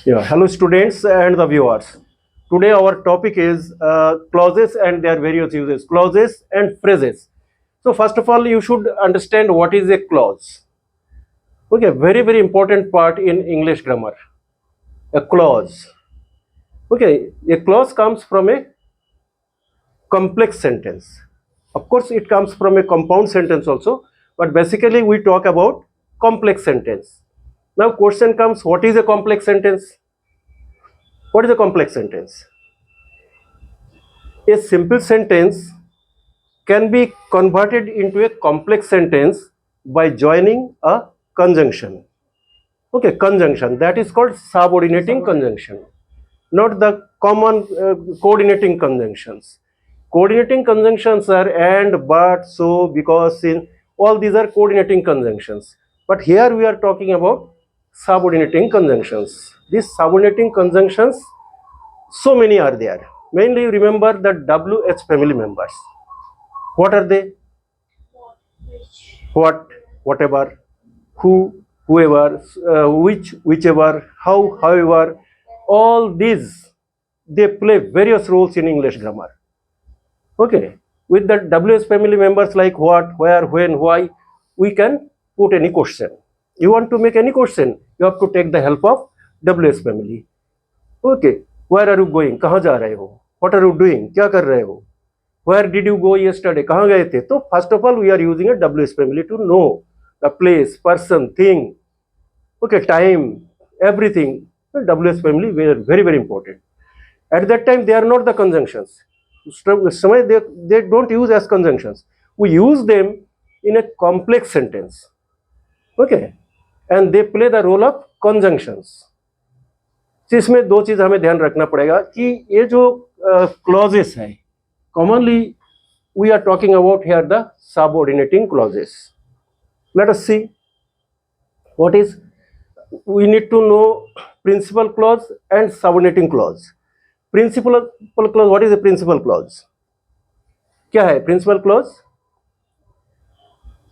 Yeah, hello students and the viewers. Today our topic is clauses and their various uses, clauses and phrases. So first of all, you should understand what is a clause. Okay, very important part in English grammar. A clause. Okay, a clause comes from a complex sentence. Of course, it comes from a compound sentence also, but basically we talk about complex sentence. Now question comes, what is a complex sentence? What is a complex sentence? A simple sentence can be converted into a complex sentence by joining a conjunction. Okay, conjunction, that is called subordinating conjunction, not the common coordinating conjunctions. Coordinating conjunctions are and, but, so, because, in, all these are coordinating conjunctions. But here we are talking about subordinating conjunctions. These subordinating conjunctions, so many are there. Mainly remember the WH family members. What are they? What, whatever, who, whoever, which, whichever, how, however, all these, they play various roles in English grammar. Okay, with the WH family members like what, where, when, why, we can put any question. You want to make any question, you have to take the help of WH family. Okay, where are you going, कहाँ जा रहे हो, what are you doing, क्या कर रहे हो, where did you go yesterday, कहाँ गए थे. तो first of all we are using a WH family to know the place, person, thing, okay, time, everything. WH family were very important. At that time they are not the conjunctions. They don't use as conjunctions. We use them in a complex sentence. Okay, and they play the role of conjunctions. इसमें दो चीज हमें ध्यान रखना पड़ेगा कि ये जो क्लॉजेस है, commonly we are talking about here the subordinating clauses. Let us see what is. We need to know principal clause and subordinating clause. Principal clause, what is a principal clause? क्या है principal clause?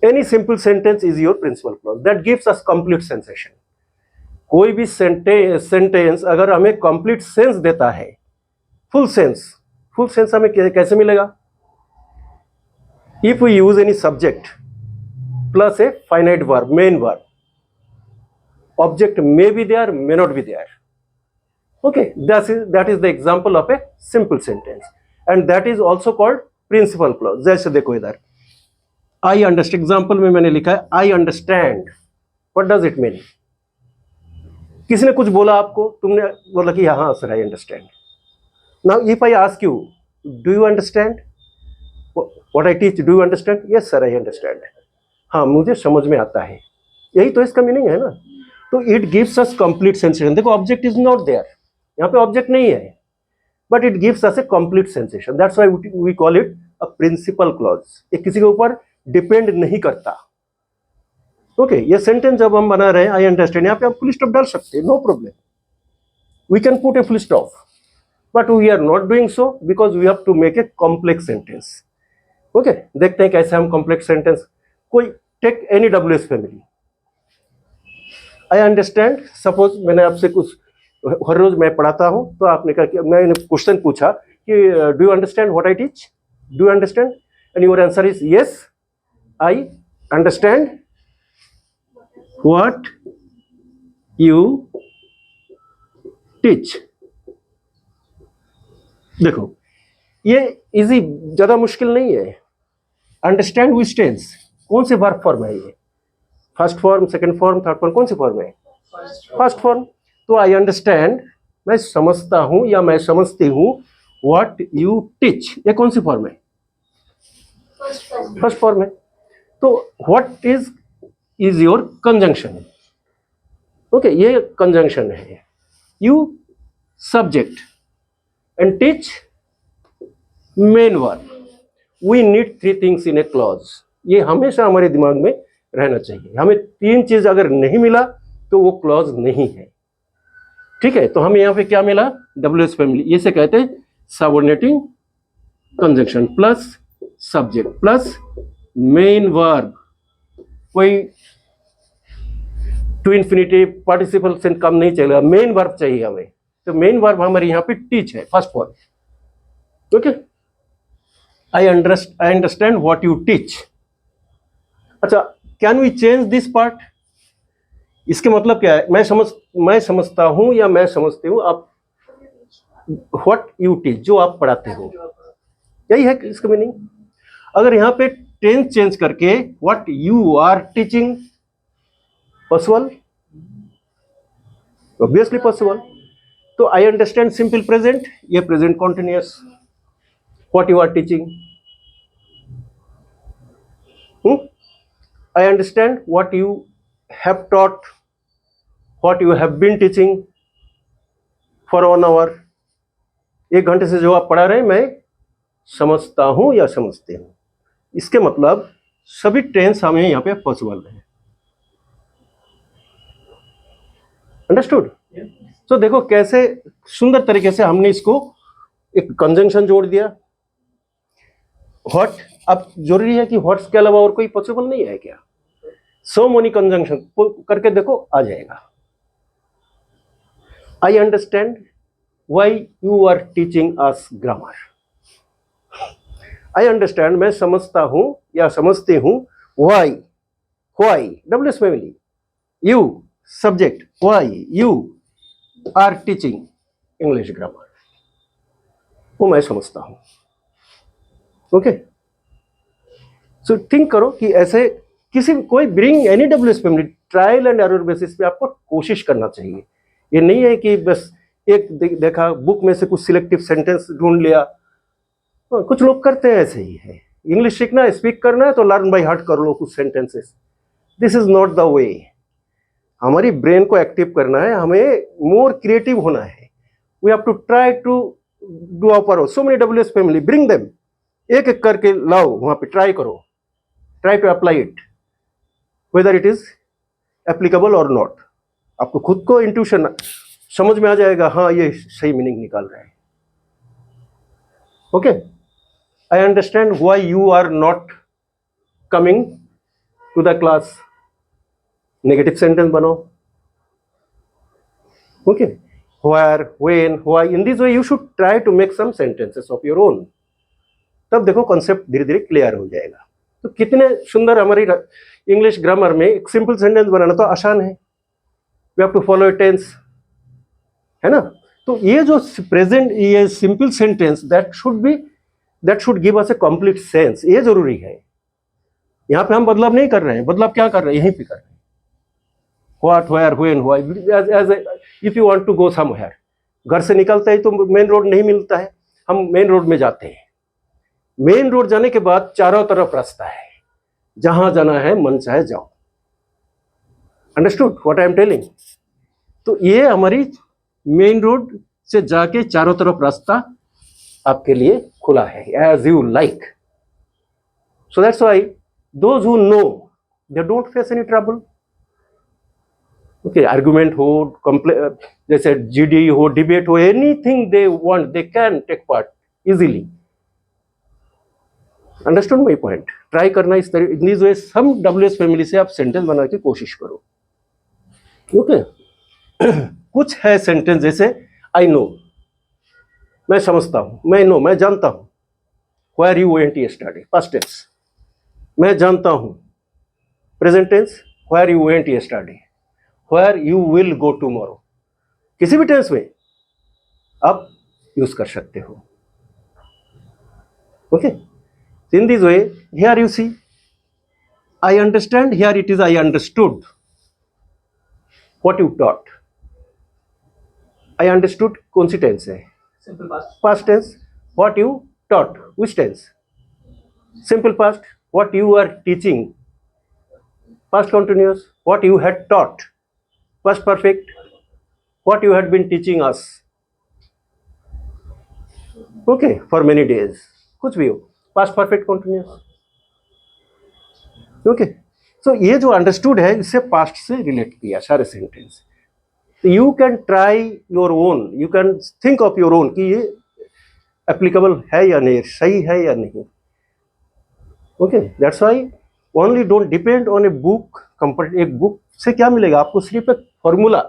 Any simple sentence is your principal clause that gives us complete sensation. कोई भी sentence अगर हमें complete sense देता है, full sense हमें कैसे मिलेगा? If we use any subject plus a finite verb, main verb, object may be there, may not be there. Okay, that is the example of a simple sentence, and that is also called principal clause. जैसे देखो इधर, I understand, example में मैंने लिखा है I understand. What does it mean? किसी ने कुछ बोला आपको, तुमने बोला कि हाँ sir I understand. Now if I ask you, do you understand what I teach? Do you understand? Yes sir I understand. हाँ मुझे समझ में आता है, यही तो इसका मीनिंग है ना. तो it gives us complete sensation. देखो ऑब्जेक्ट इज नॉट देयर, यहाँ पे ऑब्जेक्ट नहीं है, but it gives us a complete sensation. That's why we call it a principal clause. ये किसी के ऊपर डिपेंड नहीं करता. ओके, ये सेंटेंस जब हम बना रहे हैं आई अंडरस्टैंड, यहाँ पे आप फुल स्टॉप डाल सकते हैं, no problem. We can put a full stop, but we are not doing so because we have to make a complex sentence. Okay, देखते हैं कैसे हम कॉम्प्लेक्स सेंटेंस. कोई take any WH family. I understand, suppose मैंने आपसे कुछ हर रोज मैं पढ़ाता हूं, तो आपने कहा कि मैंने क्वेश्चन पूछा कि do you understand what I teach, do you understand, and your answer is yes I understand what you teach. देखो ये इजी, ज्यादा मुश्किल नहीं है. अंडरस्टैंड विच टेंस, कौन से वर्ब फॉर्म है ये, first form, second form, third form, कौन सी फॉर्म है? First form. तो आई अंडरस्टैंड, मैं समझता हूं या मैं समझती हूं, व्हाट यू टीच, ये कौन सी फॉर्म है? फर्स्ट फॉर्म है. तो what is your conjunction. Okay, ये कंजंक्शन है. You subject and teach main verb. We need 3 things in a clause. ये हमेशा हमारे दिमाग में रहना चाहिए. हमें 3 चीज अगर नहीं मिला तो वो क्लॉज नहीं है. ठीक है, तो हमें यहाँ पे क्या मिला? WH family. इसे कहते हैं subordinating conjunction plus subject plus main verb. कोई टू इन्फिनिटिव पार्टिसिपल से कम नहीं चलेगा, मेन वर्ब चाहिए हमें। तो मेन वर्ब हमारे यहाँ पे टीच है, first verb. Okay, I understand what you teach. अच्छा, can we change this part? इसके मतलब क्या है? मैं समझता हूं या मैं समझती हूं, आप व्हाट यू टीच, जो आप पढ़ाते हो, यही है इसका मीनिंग। अगर यहाँ पे टेंस चेंज करके what you are teaching, possible? Obviously possible. तो आई अंडरस्टैंड सिंपल प्रेजेंट, ये present continuous, what you are teaching. I understand what you have taught, what you have been teaching for 1 hour. 1 घंटे से जो आप पढ़ा रहे हैं, मैं समझता हूं या समझते हूं। इसके मतलब सभी टेंस हमें यहाँ पे पॉसिबल है। अंडरस्टूड? तो देखो कैसे सुंदर तरीके से हमने इसको एक कंजंक्शन जोड़ दिया। व्हाट, अब जरूरी है कि व्हाट्स के अलावा और कोई पॉसिबल नहीं है क्या? सो मेनी कंजंक्शन करके देखो, आ जाएगा। I understand why you are teaching us grammar. I understand, मैं समझता हूं या समझती हूं, why, WS family, you subject, why you are teaching English grammar, वो मैं समझता हूं। ओके, सो थिंक करो कि ऐसे कोई bring any WS family, trial and error basis पे आपको कोशिश करना चाहिए। ये नहीं है कि बस एक देखा बुक में से कुछ सिलेक्टिव सेंटेंस ढूंढ लिया। कुछ लोग करते हैं ऐसे ही है। इंग्लिश सीखना है, स्पीक करना है तो लर्न बाय हार्ट कर लो कुछ sentences. This is not the way. हमारी ब्रेन को एक्टिव करना है, हमें मोर क्रिएटिव होना है। We have to try to do our. So many WS family, bring them, एक एक करके लाओ वहां पे, ट्राई करो, try to apply it, whether it is applicable और नॉट। आपको खुद को इंट्यूशन समझ में आ जाएगा, हाँ ये सही मीनिंग निकाल रहा है। Okay, I understand why you are not coming to the class, negative sentence बनाओ। Okay, where, when, why, in this way you should try to make some sentences of your own. तब देखो concept धीरे धीरे clear हो जाएगा। तो कितने सुंदर हमारी इंग्लिश ग्रामर में एक सिंपल सेंटेंस बनाना तो आसान है। We have to follow tense, है ना। तो ये जो प्रेजेंट, ये simple sentence, that should give us a complete sense, ये जरूरी है। यहाँ पे हम बदलाव नहीं कर रहे हैं। बदलाव क्या कर रहे हैं? यहीं पे कर रहे हैं। What, where, when, why. If you want to go somewhere, घर से निकलते ही तो मेन रोड नहीं मिलता है, हम मेन रोड में जाते हैं। मेन रोड जाने के बाद चारों तरफ रास्ता है, जहां जाना है मन चाहे जाओ। Understood what I am telling? तो ये हमारी मेन रोड से जाके चारों तरफ रास्ता आपके लिए खुला है, as you like. So that's why those who know, they don't face any trouble. Okay, argument हो, जैसे जीडी हो, डिबेट हो, anything they want, they can take part easily. Understood my point? Try करना इस तरह, in this way some WS family से आप sentence बनाने की कोशिश करो। ओके, कुछ है सेंटेंस जैसे आई नो, मैं समझता हूं, मैं नो, मैं जानता हूं। Where you went yesterday, past tense, मैं जानता हूं। Present tense, where you went yesterday, where you will go tomorrow. किसी भी टेंस में आप यूज कर सकते हो। Okay, in this way here you see, I understand, here it is I understood what you taught. I understood कौन सी tense है? Simple past. Past tense. What you taught, which tense? Simple past. What you are teaching, past continuous. What you had taught, past perfect. What you had been teaching us, okay, for many days, कुछ भी हो, past perfect continuous. Okay, so ये जो understood है, इससे past से relate किया सारे sentence. You can try your own, you can think of your own कि ये एप्लीकेबल है या नहीं, सही है या नहीं। Okay, that's why only don't depend on a book. एक बुक से क्या मिलेगा आपको? सिर्फ एक formula,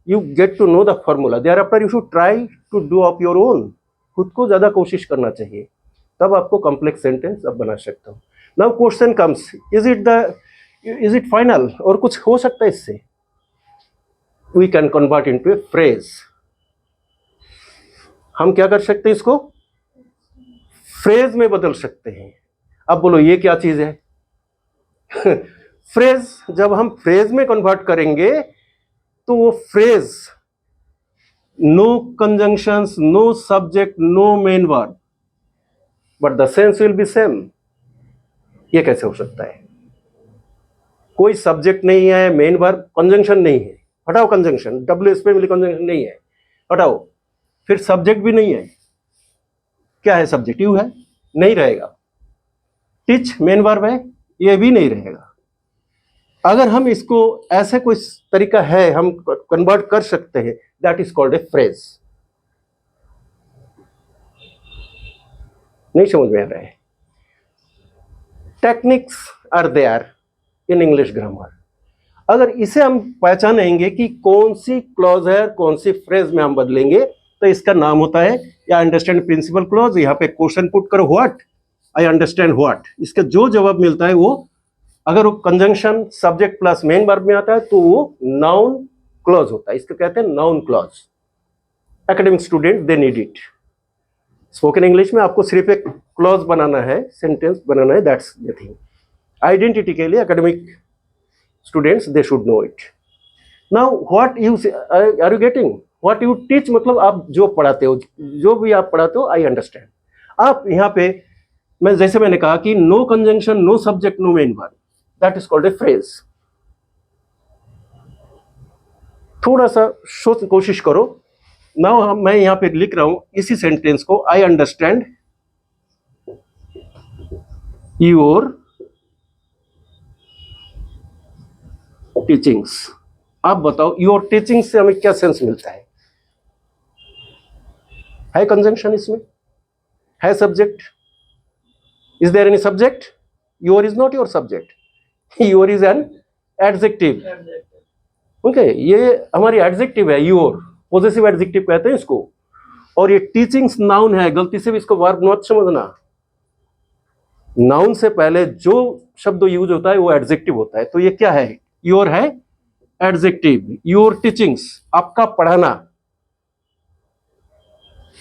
you get to know the formula, there after you should try to do of your own. खुद को ज़्यादा कोशिश करना चाहिए, तब आपको कॉम्प्लेक्स सेंटेंस अब बना सकता हूँ। Now question comes, is it final? और कुछ हो सकता है इससे? We can convert into a phrase. हम क्या कर सकते हैं? इसको फ्रेज में बदल सकते हैं। अब बोलो ये क्या चीज है? फ्रेज, जब हम फ्रेज में कन्वर्ट करेंगे तो वो phrase no conjunctions, no subject, no main verb, but the sense will be same. ये कैसे हो सकता है? कोई सब्जेक्ट नहीं है, मेन वर्ब, कंजंक्शन नहीं है, हटाओ कंजंक्शन, WS पे मिली कंजंक्शन नहीं है, हटाओ, फिर सब्जेक्ट भी नहीं है, क्या है? सब्जेक्टिव है, नहीं रहेगा। टीच मेन वर्ब है, ये भी नहीं रहेगा। अगर हम इसको ऐसे कोई तरीका है हम कन्वर्ट कर सकते हैं, that is called a phrase. नहीं समझ में आ रहा है? Techniques are there in English grammar. अगर इसे हम पहचानेंगे कि कौन सी क्लॉज है, कौन सी फ्रेज में हम बदलेंगे, तो इसका नाम होता है या अंडरस्टैंड प्रिंसिपल क्लॉज। यहाँ पे क्वेश्चन पुट करो, व्हाट, आई अंडरस्टैंड व्हाट। इसका जो जवाब मिलता है वो, अगर वो conjunction subject plus main verb में आता है तो वो नाउन क्लॉज होता है। इसको कहते हैं noun clause. Academic student they need it. Spoken English में आपको सिर्फ एक क्लॉज बनाना है, सेंटेंस बनाना है, दैट्स द थिंग। आइडेंटिटी के लिए academic students they should know it. Now what you are you getting? What you teach मतलब आप जो पढ़ाते हो, जो भी आप पढ़ाते हो, आई अंडरस्टैंड। आप यहाँ पे जैसे मैंने कहा कि no conjunction, no subject, no main verb, that is called a phrase. थोड़ा सा सोच कोशिश करो। नाउ मैं यहाँ पे लिख रहा हूं इसी सेंटेंस को, आई अंडरस्टैंड योर टीचिंग्स। आप बताओ योर टीचिंग से हमें क्या सेंस मिलता है? कंजंक्शन इसमें है, subject, is there any subject? Your is not your subject, your is an adjective. Okay, ये हमारी एडजेक्टिव है, योर, पॉजेसिव एडजेक्टिव कहते हैं इसको। और ये टीचिंग्स नाउन है, गलती से भी इसको वर्ब मत समझना। नाउन से पहले जो शब्द यूज होता है वो एडजेक्टिव होता है। तो ये क्या है? योर है एडजेक्टिव। योर टीचिंग्स, आपका पढ़ाना।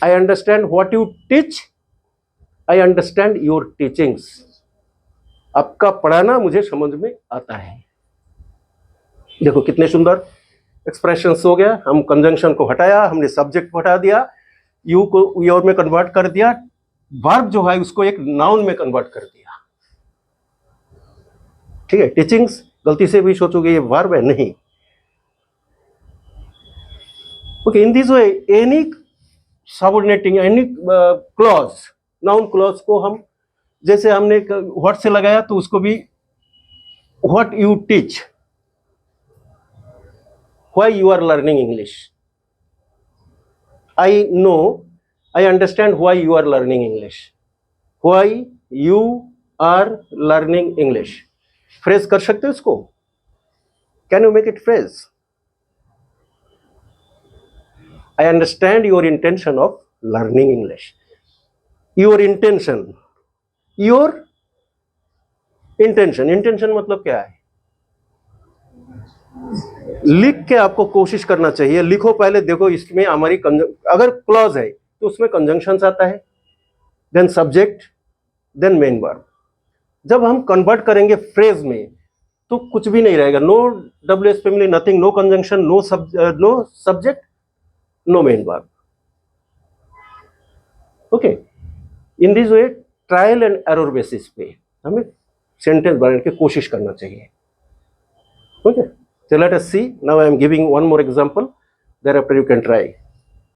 आई understand what you teach, I understand your teachings. आपका पढ़ाना मुझे समझ में आता है। देखो कितने सुंदर एक्सप्रेशंस हो गया। हम कंजंक्शन को हटाया, हमने सब्जेक्ट को हटा दिया, यू को योर में कन्वर्ट कर दिया, वर्ब जो है उसको एक नाउन में कन्वर्ट कर दिया। ठीक है? टीचिंग्स, गलती से भी सोचोगे ये वर्ब है, नहीं। Okay, in this way any subordinating, any clause, noun clause को हम, जैसे हमने व्हाट से लगाया तो उसको भी what you teach, why you are learning English. I know, I understand why you are learning English. Why you are learning English. Phrase कर सकते हो इसको? Can you make it phrase? I understand your intention of learning English. Your intention. Your intention. Intention मतलब क्या है? लिख के आपको कोशिश करना चाहिए। लिखो पहले, देखो इसमें हमारी अगर क्लॉज है तो उसमें कंजंक्शंस आता है, then subject, then main verb. जब हम कन्वर्ट करेंगे फ्रेज में तो कुछ भी नहीं रहेगा। No WS family, nothing, no conjunction, no subject, no main verb. Okay, in this way trial and error basis पे हमें सेंटेंस बनाने की कोशिश करना चाहिए। Okay, so let us see. Now I am giving one more example, thereafter you can try.